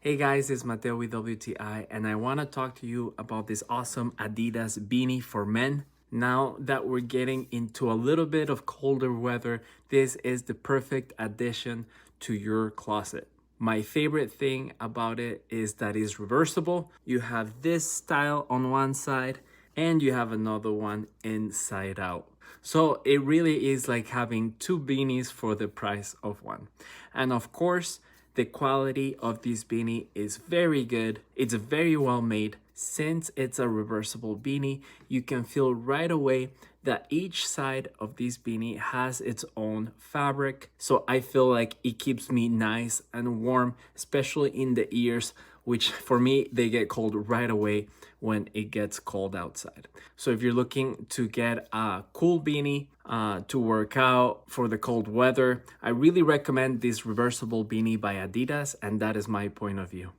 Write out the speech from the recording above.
Hey guys, it's Mateo with WTI, and I want to talk to you about this awesome Adidas beanie for men. Now that we're getting into a little bit of colder weather, this is the perfect addition to your closet. My favorite thing about it is that it's reversible. You have this style on one side and you have another one inside out. So it really is like having two beanies for the price of one. And of course, the quality of this beanie is very good. It's very well made. Since it's a reversible beanie, you can feel right away that each side of this beanie has its own fabric. So I feel like it keeps me nice and warm, especially in the ears, which for me, they get cold right away when it gets cold outside. So if you're looking to get a cool beanie to work out for the cold weather, I really recommend this reversible beanie by Adidas, and that is my point of view.